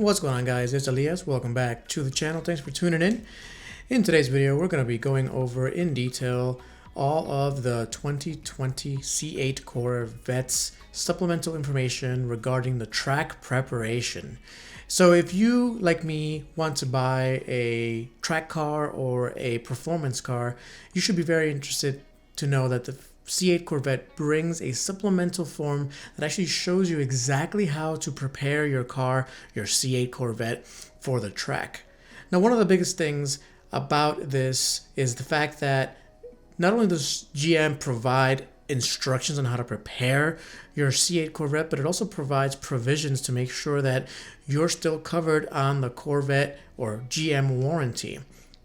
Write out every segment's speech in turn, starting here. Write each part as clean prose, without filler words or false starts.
What's going on, guys? It's Elias. Welcome back to the channel. Thanks for tuning in. In today's video, we're going to be going over in detail all of the 2020 C8 Corvette's supplemental information regarding the track preparation. So if you, like me, want to buy a track car or a performance car, you should be very interested to know that the C8 Corvette brings a supplemental form that actually shows you exactly how to prepare your car, your C8 Corvette, for the track. Now, one of the biggest things about this is the fact that not only does GM provide instructions on how to prepare your C8 Corvette, but it also provides provisions to make sure that you're still covered on the Corvette or GM warranty.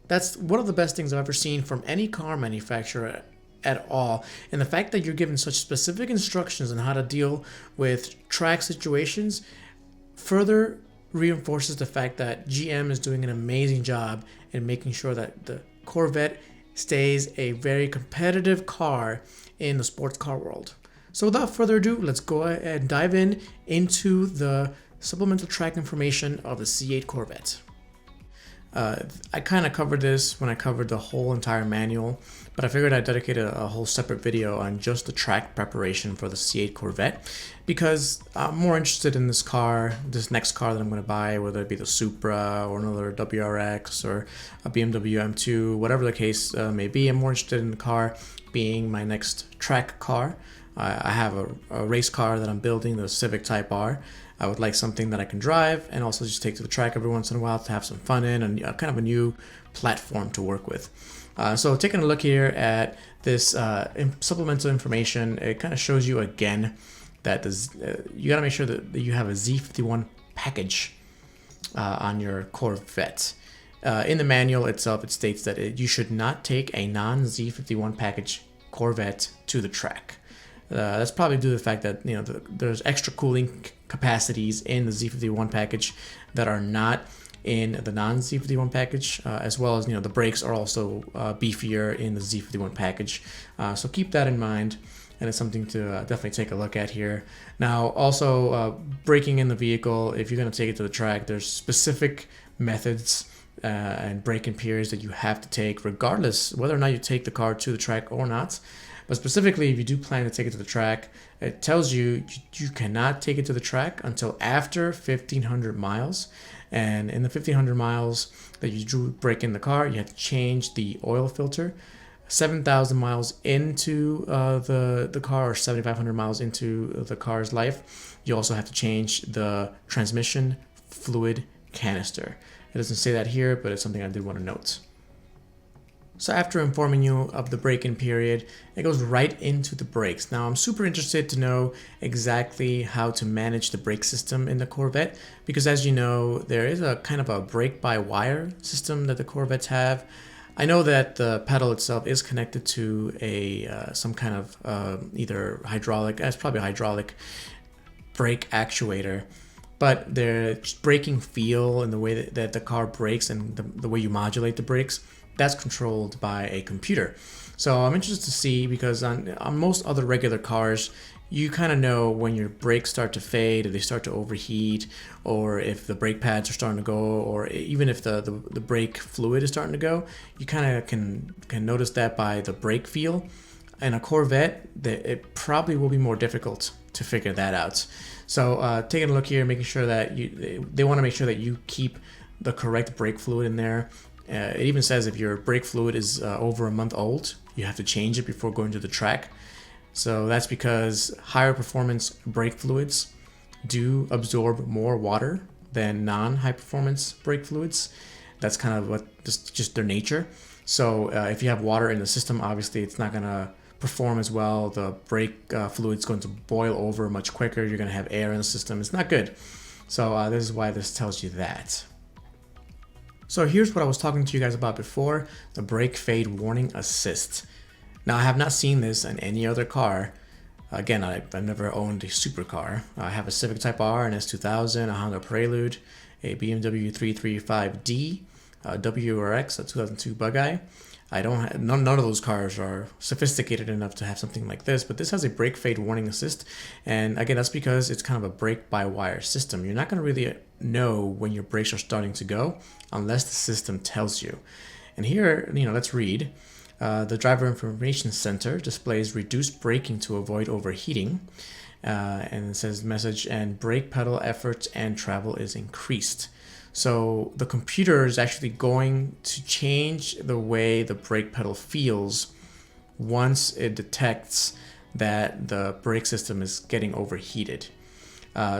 That's one of the best things I've ever seen from any car manufacturer at all. And the fact that you're given such specific instructions on how to deal with track situations further reinforces the fact that GM is doing an amazing job in making sure that the Corvette stays a very competitive car in the sports car world. So without further ado, let's go ahead and dive into the supplemental track information of the C8 Corvette. I kind of covered this when I covered the whole entire manual, but I figured I'd dedicate a whole separate video on just the track preparation for the C8 Corvette because I'm more interested in this car, this next car that I'm going to buy, whether it be the Supra or another WRX or a BMW M2, whatever the case may be. I'm more interested in the car being my next track car. I have a race car that I'm building, the Civic Type R. I would like something that I can drive and also just take to the track every once in a while to have some fun in and kind of a new platform to work with. So taking a look here at this supplemental information, it kind of shows you again that you got to make sure that you have a Z51 package on your Corvette. In the manual itself, it states that you should not take a non-Z51 package Corvette to the track. That's probably due to the fact that there's extra cooling capacities in the Z51 package that are not in the non-Z51 package, as well as the brakes are also beefier in the Z51 package. So keep that in mind, and it's something to definitely take a look at here. Now, also braking in the vehicle, if you're going to take it to the track, there's specific methods and braking periods that you have to take, regardless whether or not you take the car to the track or not. But specifically, if you do plan to take it to the track, it tells you you cannot take it to the track until after 1,500 miles. And in the 1,500 miles that you do break in the car, you have to change the oil filter. 7,000 miles into the car, or 7,500 miles into the car's life, you also have to change the transmission fluid canister. It doesn't say that here, but it's something I did want to note. So after informing you of the break-in period, it goes right into the brakes. Now I'm super interested to know exactly how to manage the brake system in the Corvette, because as you know, there is a kind of a brake-by-wire system that the Corvettes have. I know that the pedal itself is connected to a some kind of either hydraulic, it's probably a hydraulic brake actuator, but the braking feel and the way that the car brakes and the way you modulate the brakes, that's controlled by a computer. So I'm interested to see, because on most other regular cars, you kind of know when your brakes start to fade, if they start to overheat, or if the brake pads are starting to go, or even if the brake fluid is starting to go. You kind of can notice that by the brake feel. In a Corvette, it probably will be more difficult to figure that out. So taking a look here, making sure that they want to make sure that you keep the correct brake fluid in there. It even says if your brake fluid is over a month old, you have to change it before going to the track. So that's because higher performance brake fluids do absorb more water than non-high performance brake fluids. That's kind of what just their nature. So if you have water in the system, obviously it's not going to perform as well. The brake fluid is going to boil over much quicker. You're going to have air in the system. It's not good. So this is why this tells you that. So here's what I was talking to you guys about before, the brake fade warning assist. Now I have not seen this in any other car. Again, I've never owned a supercar. I have a Civic Type R, an S2000, a Honda Prelude, a BMW 335D, a WRX, a 2002 Bug-Eye. None of those cars are sophisticated enough to have something like this, but this has a brake fade warning assist. And again, that's because it's kind of a brake by wire system. You're not going to really know when your brakes are starting to go unless the system tells you. And here, let's read. The Driver Information Center displays reduced braking to avoid overheating. And it says message, and brake pedal effort and travel is increased. So the computer is actually going to change the way the brake pedal feels once it detects that the brake system is getting overheated.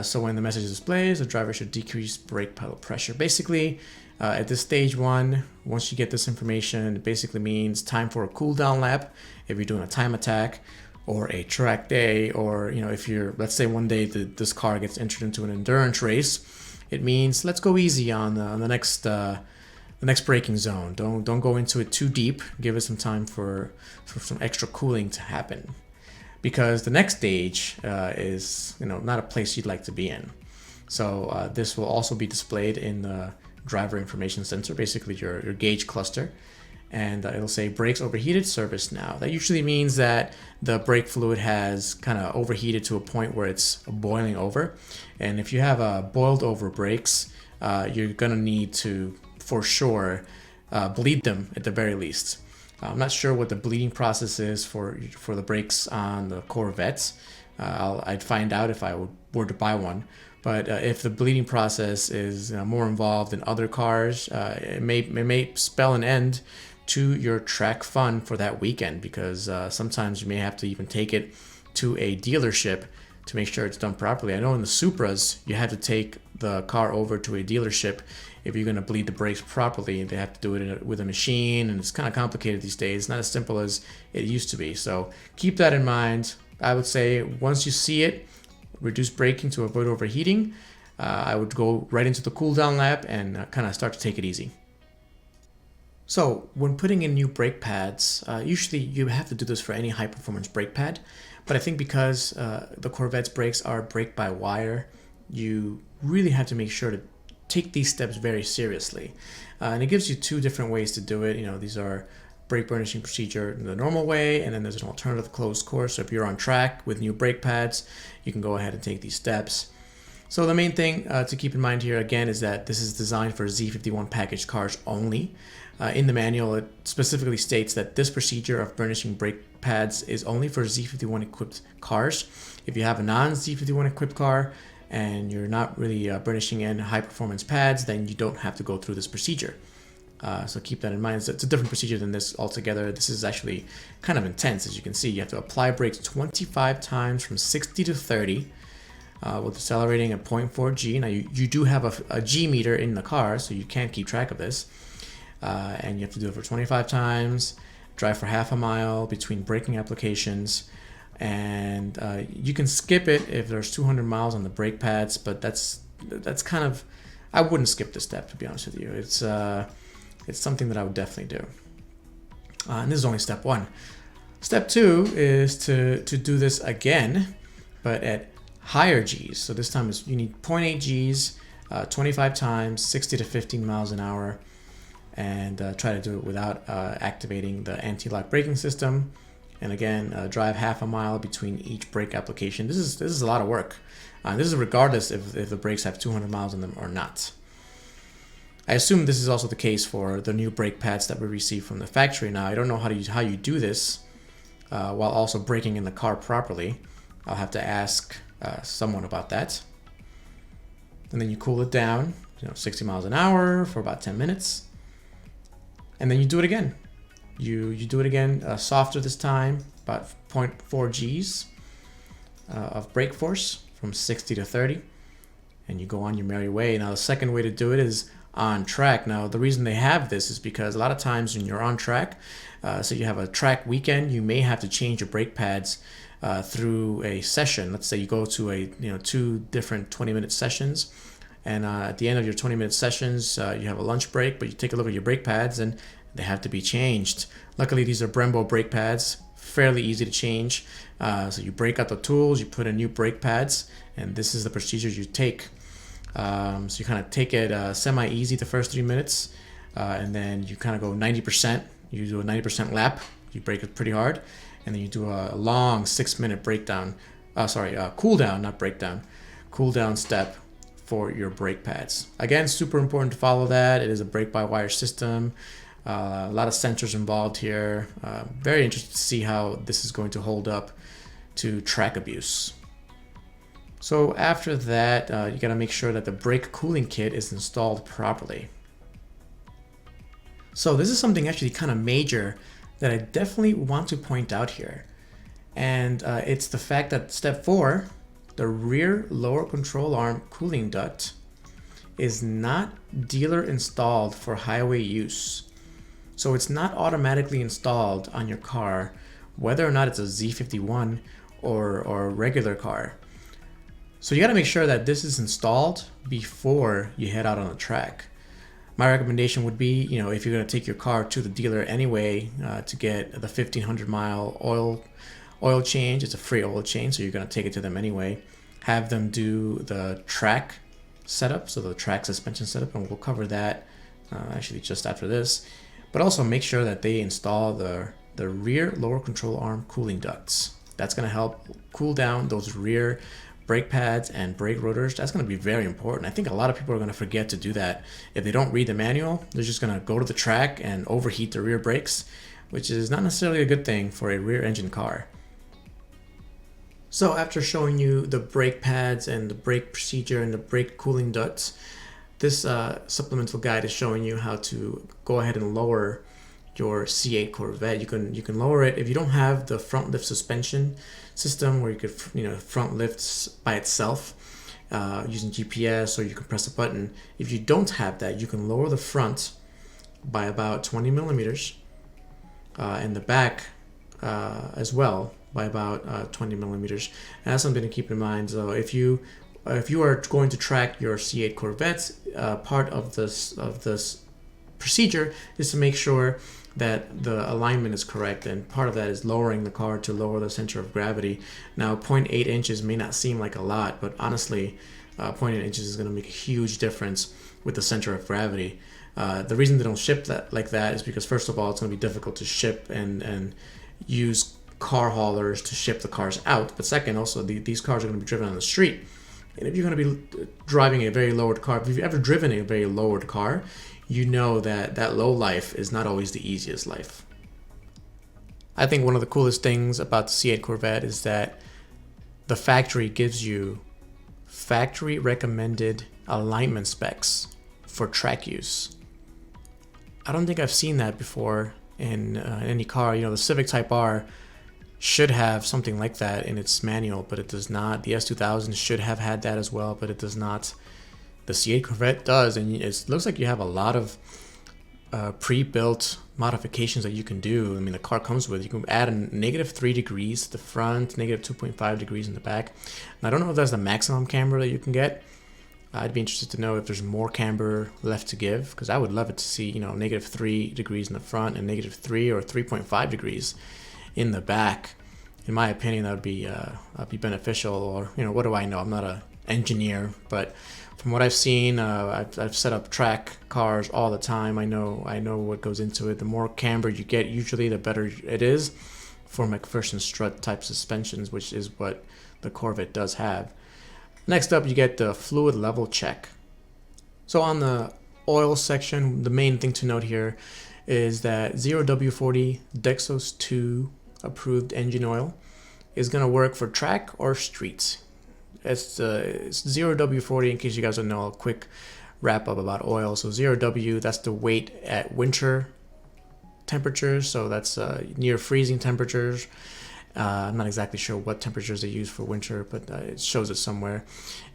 So when the message displays, the driver should decrease brake pedal pressure. Basically, at this stage 1, once you get this information, it basically means time for a cool down lap if you're doing a time attack or a track day, or if you're, let's say one day this car gets entered into an endurance race, it means let's go easy on the next braking zone. Don't go into it too deep. Give it some time for some extra cooling to happen, because the next stage is not a place you'd like to be in. So this will also be displayed in the Driver Information Center, basically your gauge cluster, and it'll say brakes overheated, service now. That usually means that the brake fluid has kind of overheated to a point where it's boiling over. And if you have boiled over brakes, you're gonna need to, for sure, bleed them at the very least. I'm not sure what the bleeding process is for the brakes on the Corvettes. I'd find out if I were to buy one. But if the bleeding process is more involved in other cars, it may spell an end to your track fun for that weekend, because sometimes you may have to even take it to a dealership to make sure it's done properly. I know in the Supras, you have to take the car over to a dealership if you're going to bleed the brakes properly. They have to do it with a machine, and it's kind of complicated these days. It's not as simple as it used to be. So keep that in mind. I would say once you see it, reduce braking to avoid overheating. I would go right into the cool down lap and kind of start to take it easy. So when putting in new brake pads, usually you have to do this for any high performance brake pad, but I think because the Corvette's brakes are brake by wire, you really have to make sure to take these steps very seriously. And it gives you 2 different ways to do it. These are brake burnishing procedure the normal way, and then there's an alternative closed course. So if you're on track with new brake pads, you can go ahead and take these steps. So the main thing to keep in mind here again is that this is designed for Z51 packaged cars only. In the manual, it specifically states that this procedure of burnishing brake pads is only for Z51 equipped cars. If you have a non-Z51 equipped car and you're not really burnishing in high performance pads, then you don't have to go through this procedure. So keep that in mind. It's a different procedure than this altogether. This is actually kind of intense. As you can see, you have to apply brakes 25 times from 60 to 30 with accelerating at 0.4 G. Now you do have a G meter in the car, so you can't keep track of this. And you have to do it for 25 times, drive for half a mile between braking applications, and you can skip it if there's 200 miles on the brake pads, but that's kind of, I wouldn't skip this step, to be honest with you. It's something that I would definitely do. And this is only step 1. Step 2 is to do this again, but at higher Gs. So this time you need 0.8 Gs, 25 times, 60 to 15 miles an hour, and try to do it without activating the anti-lock braking system. And again, drive half a mile between each brake application. This is a lot of work. This is regardless if the brakes have 200 miles on them or not. I assume this is also the case for the new brake pads that we received from the factory. Now, I don't know how you do this while also braking in the car properly. I'll have to ask someone about that. And then you cool it down, 60 miles an hour for about 10 minutes. And then you do it again. You do it again, softer this time, about 0.4 Gs of brake force from 60 to 30. And you go on your merry way. Now, the second way to do it is on track. Now, the reason they have this is because a lot of times when you're on track, so you have a track weekend, you may have to change your brake pads through a session. Let's say you go to 2 different 20-minute sessions, and at the end of your 20-minute sessions, you have a lunch break, but you take a look at your brake pads and they have to be changed. Luckily, these are Brembo brake pads, fairly easy to change. So you break out the tools, you put in new brake pads, and this is the procedure you take. So you kind of take it semi-easy the first 3 minutes, and then you kind of go 90%. You do a 90% lap, you brake it pretty hard, and then you do a long 6-minute breakdown. Cool down, not breakdown. Cool down step for your brake pads. Again, super important to follow that. It is a brake-by-wire system. A lot of sensors involved here. Very interested to see how this is going to hold up to track abuse. So after that, you got to make sure that the brake cooling kit is installed properly. So this is something actually kind of major that I definitely want to point out here. And it's the fact that step 4, the rear lower control arm cooling duct, is not dealer installed for highway use. So it's not automatically installed on your car, whether or not it's a Z51 or a regular car. So you got to make sure that this is installed before you head out on the track. My recommendation would be, if you're going to take your car to the dealer anyway to get the 1500 mile oil change, it's a free oil change, so you're going to take it to them anyway. Have them do the track setup, so the track suspension setup, and we'll cover that actually just after this. But also make sure that they install the rear lower control arm cooling ducts. That's going to help cool down those rear brake pads and brake rotors. That's going to be very important. I think a lot of people are going to forget to do that. If they don't read the manual, they're just going to go to the track and overheat the rear brakes, which is not necessarily a good thing for a rear engine car. So after showing you the brake pads and the brake procedure and the brake cooling ducts, this supplemental guide is showing you how to go ahead and lower your C8 Corvette. You can lower it if you don't have the front lift suspension system where you could front lifts by itself using GPS, or you can press a button. If you don't have that, you can lower the front by about 20 millimeters and the back as well by about 20 millimeters. And that's something to keep in mind. So if you are going to track your C8 Corvettes, part of this procedure is to make sure that the alignment is correct, and part of that is lowering the car to lower the center of gravity. Now 0.8 inches may not seem like a lot, but honestly 0.8 inches is going to make a huge difference with the center of gravity. The reason they don't ship that like that is because, first of all, it's going to be difficult to ship and use car haulers to ship the cars out, but second, also these cars are going to be driven on the street. And if you're going to be driving a very lowered car, if you've ever driven a very lowered car, you know that low life is not always the easiest life. I think one of the coolest things about the C8 Corvette is that the factory gives you factory recommended alignment specs for track use. I don't think I've seen that before in any car. The Civic Type R should have something like that in its manual, but it does not. The S2000 should have had that as well, but it does not. The C8 Corvette does, and it looks like you have a lot of pre-built modifications that you can do. I mean, the car comes with, you can add a -3 degrees to the front, -2.5 degrees in the back. And I don't know if that's the maximum camber that you can get. I'd be interested to know if there's more camber left to give, because I would love it to see, -3 degrees in the front and -3 or 3.5 degrees in the back. In my opinion, that would be beneficial. Or what do I know? I'm not an engineer, but from what I've seen, I've set up track cars all the time. I know what goes into it. The more camber you get, usually the better it is for McPherson strut type suspensions, which is what the Corvette does have. Next up, you get the fluid level check. So on the oil section, the main thing to note here is that 0W40 Dexos 2 approved engine oil is going to work for track or streets. It's 0W40, in case you guys don't know, a quick wrap up about oil. So 0W, that's the weight at winter temperatures, so that's near freezing temperatures. I'm not exactly sure what temperatures they use for winter, but it shows it somewhere.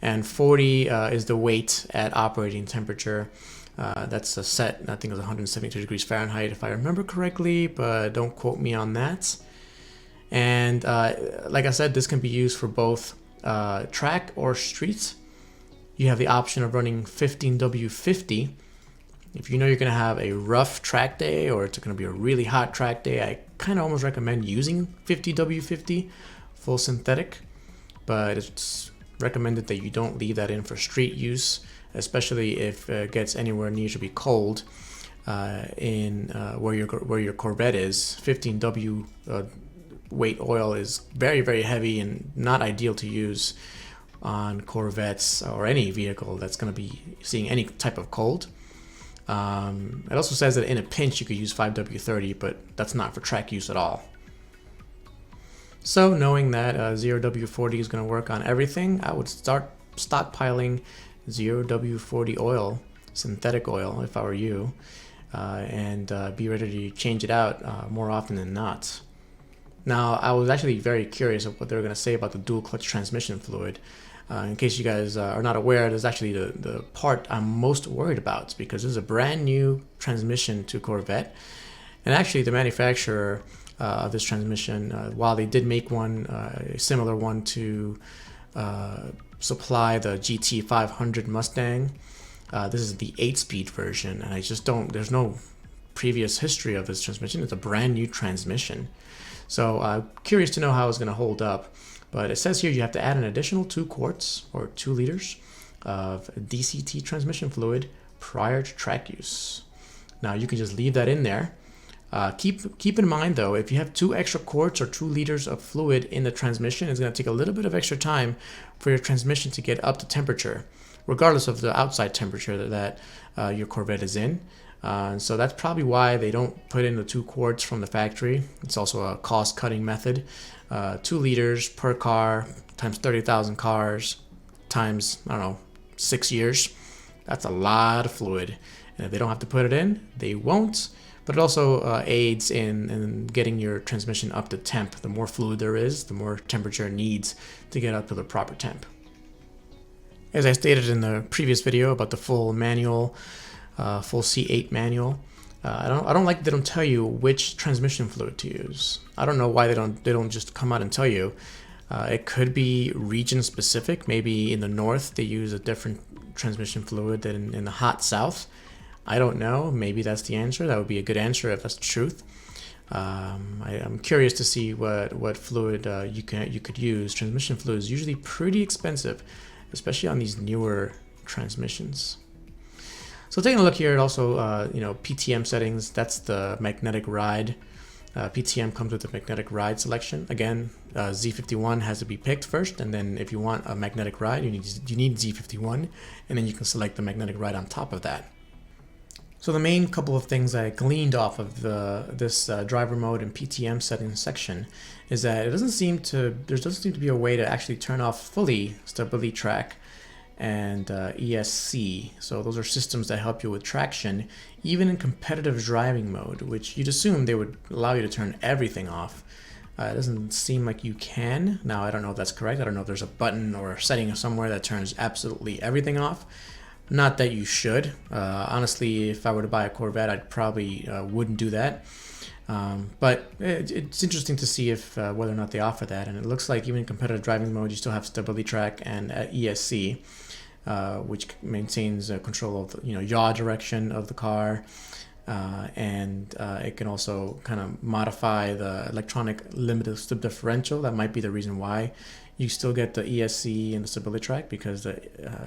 And 40 is the weight at operating temperature. That's a set, I think it was 172 degrees Fahrenheit if I remember correctly, but don't quote me on that. And like I said, this can be used for both track or streets. You have the option of running 15W50. If you know you're going to have a rough track day or it's going to be a really hot track day, I kind of almost recommend using 50W50 full synthetic, but it's recommended that you don't leave that in for street use, especially if it gets anywhere near to be cold. in where your Corvette is. 15W weight oil is very heavy and not ideal to use on Corvettes or any vehicle that's going to be seeing any type of cold. It also says that in a pinch you could use 5W30, but that's not for track use at all. So knowing that 0W40 is going to work on everything, I would start stockpiling 0W40 oil, synthetic oil, if I were you, and be ready to change it out more often than not. Now, I was actually very curious of what they were going to say about the dual clutch transmission fluid. In case you guys are not aware, there's actually the part I'm most worried about, because this is a brand new transmission to Corvette. And actually the manufacturer of this transmission, while they did make one, a similar one to supply the GT500 Mustang, this is the 8-speed version, and I just don't, there's no previous history of this transmission. It's a brand new transmission. So I'm curious to know how it's going to hold up. But it says here you have to add an additional 2 quarts or 2 liters of DCT transmission fluid prior to track use. Now you can just leave that in there. Keep in mind though, if you have 2 extra quarts or 2 liters of fluid in the transmission, it's going to take a little bit of extra time for your transmission to get up to temperature, regardless of the outside temperature that your Corvette is in. So that's probably why they don't put in the 2 quarts from the factory. It's also a cost-cutting method. 2 liters per car times 30,000 cars times, I don't know, 6 years. That's a lot of fluid. And if they don't have to put it in, they won't. But it also aids in getting your transmission up to temp. The more fluid there is, the more temperature it needs to get up to the proper temp. As I stated in the previous video about the full manual, full C8 manual, I don't like they don't tell you which transmission fluid to use. I don't know why they don't just come out and tell you. It could be region specific. Maybe in the north they use a different transmission fluid than in the hot south. I don't know. Maybe that's the answer. That would be a good answer if that's the truth. I'm curious to see what fluid you could use. Transmission fluid is usually pretty expensive, especially on these newer transmissions. So taking a look here, it also, PTM settings, that's the magnetic ride. PTM comes with the magnetic ride selection. Again, Z51 has to be picked first, and then if you want a magnetic ride, you need Z51, and then you can select the magnetic ride on top of that. So the main couple of things I gleaned off of this driver mode and PTM settings section is that there doesn't seem to be a way to actually turn off fully Stability Track and ESC. So those are systems that help you with traction, even in competitive driving mode, which you'd assume they would allow you to turn everything off. It doesn't seem like you can. Now, I don't know if that's correct. I don't know if there's a button or a setting somewhere that turns absolutely everything off. Not that you should. Honestly, if I were to buy a Corvette, I'd probably wouldn't do that. But it's interesting to see if whether or not they offer that. And it looks like even in competitive driving mode, you still have Stability Track and ESC, which maintains control of yaw direction of the car. And it can also kind of modify the electronic limited slip differential. That might be the reason why you still get the ESC and the Stability Track, because the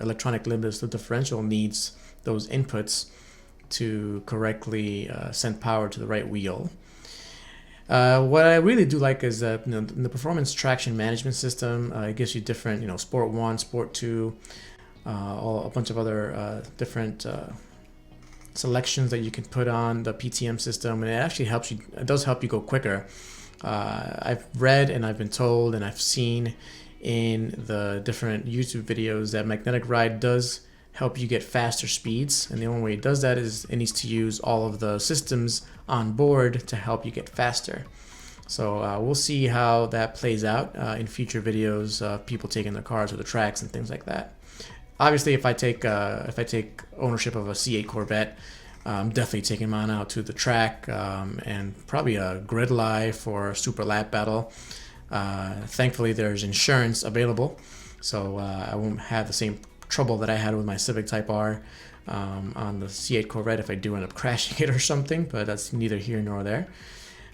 electronic limited slip differential needs those inputs to correctly send power to the right wheel. What I really do like is that the performance traction management system. It gives you different, Sport 1, Sport 2, a bunch of other different selections that you can put on the PTM system, and it actually helps you. It does help you go quicker. I've read and I've been told and I've seen in the different YouTube videos that magnetic ride does help you get faster speeds, and the only way it does that is it needs to use all of the systems on board to help you get faster. So we'll see how that plays out in future videos of people taking their cars to the tracks and things like that. Obviously, if I take ownership of a C8 Corvette, I'm definitely taking mine out to the track and probably a grid life or a super lap battle. Thankfully, there's insurance available, so I won't have the same trouble that I had with my Civic Type R on the C8 Corvette if I do end up crashing it or something, but that's neither here nor there.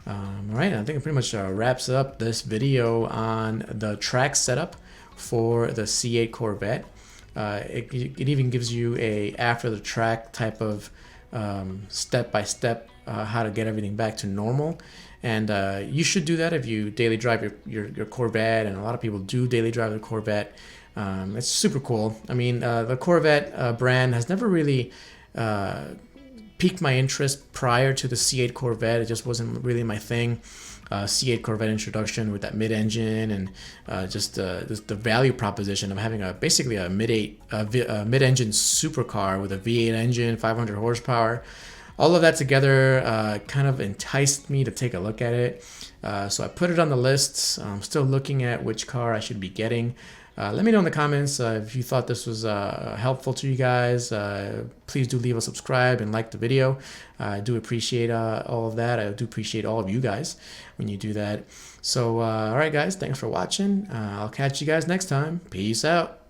Alright, I think it pretty much wraps up this video on the track setup for the C8 Corvette. It even gives you a after the track type of step by step how to get everything back to normal. And you should do that if you daily drive your Corvette, and a lot of people do daily drive their Corvette. It's super cool. I mean, the Corvette brand has never really piqued my interest prior to the C8 Corvette. It just wasn't really my thing. C8 Corvette introduction with that mid-engine, and just the value proposition of having basically a mid-engine supercar with a V8 engine, 500 horsepower. All of that together kind of enticed me to take a look at it. So I put it on the list. I'm still looking at which car I should be getting. Let me know in the comments if you thought this was helpful to you guys. Please do leave a subscribe and like the video. I do appreciate all of that. I do appreciate all of you guys when you do that. So, all right, guys, thanks for watching. I'll catch you guys next time. Peace out.